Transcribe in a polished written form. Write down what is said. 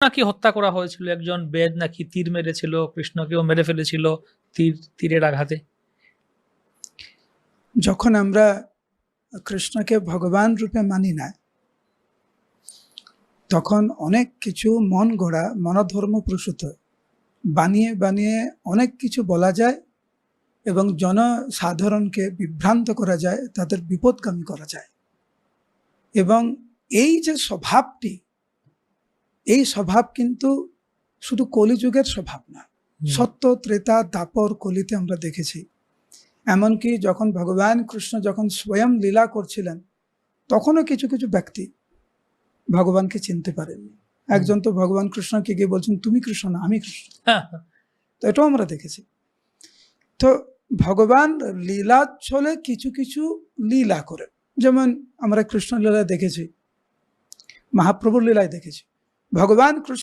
নাকি হত্যা করা হয়েছিল, একজন বেদ নাকি তীর মেরেছিল, কৃষ্ণকেও মেরে ফেলেছিল তীরের আঘাতে। যখন আমরা কৃষ্ণকে ভগবান রূপে মানি না, তখন অনেক কিছু মন গড়া, মনোধর্ম প্রসূত বানিয়ে বানিয়ে অনেক কিছু বলা যায় এবং জনসাধারণকে বিভ্রান্ত করা যায়, তাদের বিপদগামী করা যায়। এবং এই যে স্বভাবটি, এই স্বভাব কিন্তু শুধু কলিযুগের স্বভাব না, সত্য ত্রেতা দাপর কলিতে আমরা দেখেছি। এমনকি যখন ভগবান কৃষ্ণ যখন স্বয়ং লীলা করছিলেন, তখনও কিছু কিছু ব্যক্তি ভগবানকে চিনতে পারেননি। একজন তো ভগবান কৃষ্ণকে গিয়ে বলছেন, তুমি কৃষ্ণ না, আমি কৃষ্ণ। তো এটাও আমরা দেখেছি। তো ভগবান লীলা ছলে কিছু কিছু লীলা করে, যেমন আমরা কৃষ্ণ লীলায় দেখেছি, মহাপ্রভুর লীলায় দেখেছি। ভগবান কৃষ্ণ